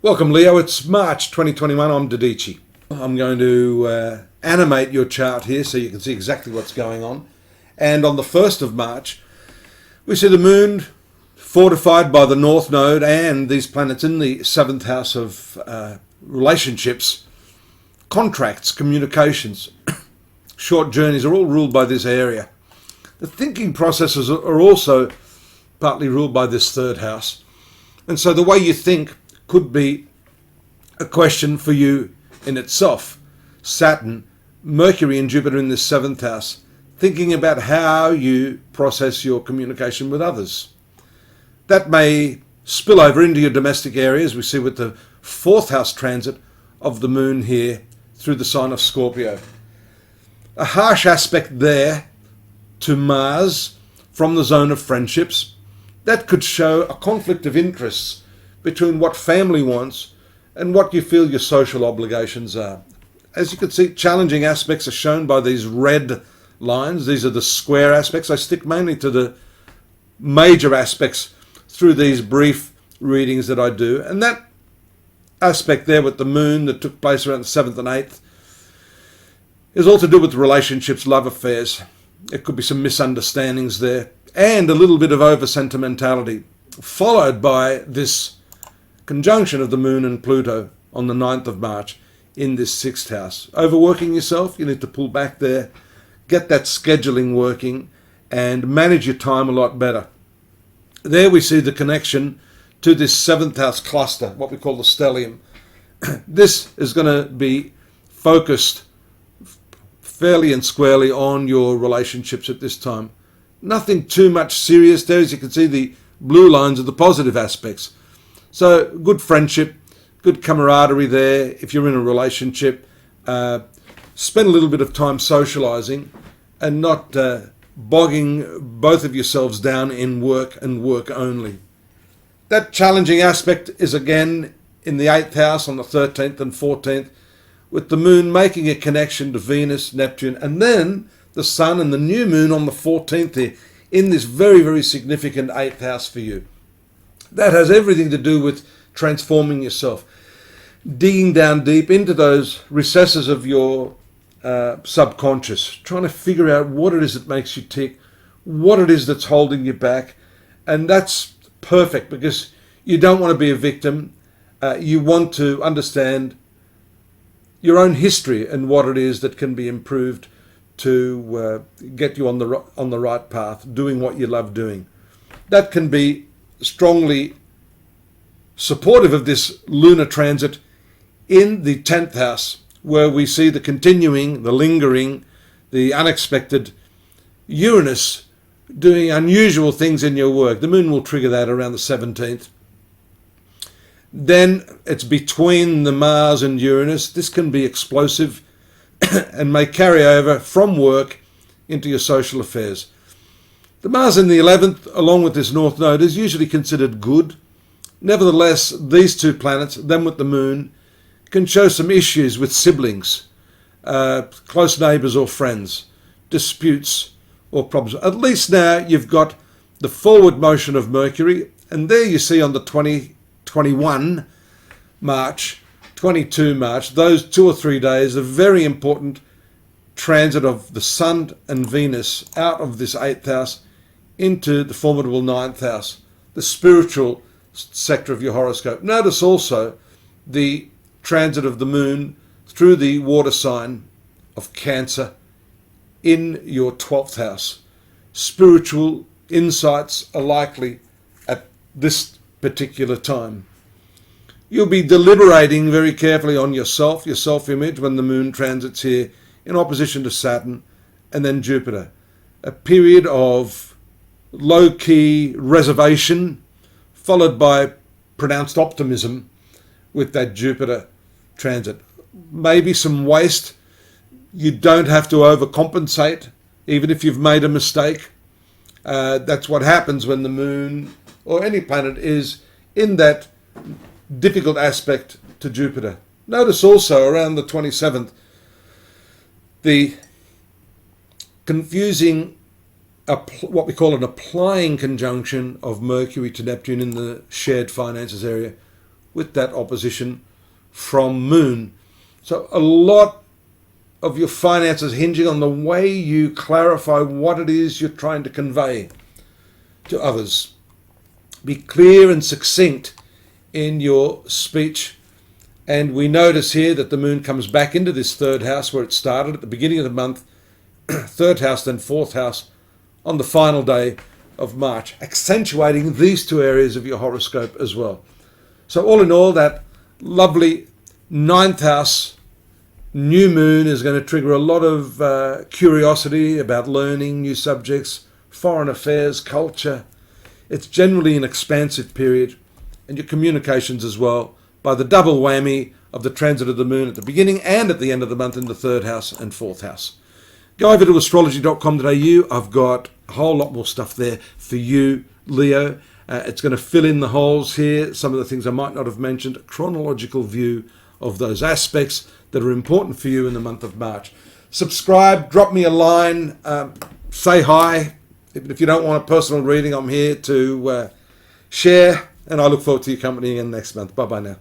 Welcome, Leo. It's March 2021. I'm Dodici. I'm going to animate your chart here so you can see exactly what's going on. And on the 1st of March, we see the moon fortified by the North Node and these planets in the 7th house of relationships, contracts, communications, short journeys are all ruled by this area. The thinking processes are also partly ruled by this 3rd house. And so the way you think could be a question for you in itself. Saturn, Mercury and Jupiter in this 7th house, thinking about how you process your communication with others. That may spill over into your domestic areas. We see with the 4th house transit of the moon here through the sign of Scorpio. A harsh aspect there to Mars from the zone of friendships. That could show a conflict of interests between what family wants and what you feel your social obligations are. As you can see, challenging aspects are shown by these red lines. These are the square aspects. I stick mainly to the major aspects through these brief readings that I do. And that aspect there with the moon that took place around the 7th and 8th is all to do with relationships, love affairs. It could be some misunderstandings there and a little bit of over-sentimentality, followed by this conjunction of the moon and Pluto on the 9th of March in this 6th house. Overworking yourself, you need to pull back there, get that scheduling working and manage your time a lot better. There we see the connection to this 7th house cluster, what we call the stellium. This is going to be focused fairly and squarely on your relationships at this time. Nothing too much serious there. As you can see, the blue lines are the positive aspects. So good friendship, good camaraderie there. If you're in a relationship, spend a little bit of time socializing and not bogging both of yourselves down in work and work only. That challenging aspect is again in the 8th house on the 13th and 14th, with the moon making a connection to Venus, Neptune, and then the sun and the new moon on the 14th here in this very, very significant 8th house for you. That has everything to do with transforming yourself, digging down deep into those recesses of your subconscious, trying to figure out what it is that makes you tick, what it is that's holding you back. And that's perfect because you don't want to be a victim. You want to understand your own history and what it is that can be improved to get you on the right path, doing what you love doing. That can be strongly supportive of this lunar transit in the 10th house, where we see the continuing, the lingering, the unexpected Uranus doing unusual things in your work. The moon will trigger that around the 17th. Then it's between the Mars and Uranus. This can be explosive and may carry over from work into your social affairs. The Mars in the 11th, along with this North Node, is usually considered good. Nevertheless, these two planets, then with the moon, can show some issues with siblings, close neighbours or friends, disputes or problems. At least now you've got the forward motion of Mercury, and there you see on the 21 March, 22 March, those 2 or 3 days, a very important transit of the Sun and Venus out of this 8th house into the formidable 9th house, the spiritual sector of your horoscope. Notice also the transit of the moon through the water sign of Cancer in your 12th house. Spiritual insights are likely at this particular time. You'll be deliberating very carefully on yourself, your self-image, when the moon transits here in opposition to Saturn and then Jupiter. A period of low-key reservation followed by pronounced optimism with that Jupiter transit. Maybe some waste. You don't have to overcompensate, even if you've made a mistake. That's what happens when the moon or any planet is in that difficult aspect to Jupiter. Notice also around the 27th, the confusing what we call an applying conjunction of Mercury to Neptune in the shared finances area with that opposition from Moon. So a lot of your finances hinging on the way you clarify what it is you're trying to convey to others. Be clear and succinct in your speech. And we notice here that the Moon comes back into this third house where it started at the beginning of the month, third house, then fourth house on the final day of March, accentuating these two areas of your horoscope as well. So all in all, that lovely ninth house new moon is going to trigger a lot of curiosity about learning new subjects, foreign affairs, culture. It's generally an expansive period, and your communications as well, by the double whammy of the transit of the moon at the beginning and at the end of the month in the third house and fourth house. Go over to astrology.com.au. I've got a whole lot more stuff there for you, Leo. It's going to fill in the holes here, some of the things I might not have mentioned, a chronological view of those aspects that are important for you in the month of March. Subscribe, drop me a line, say hi. Even if you don't want a personal reading, I'm here to share, and I look forward to your company again next month. Bye-bye now.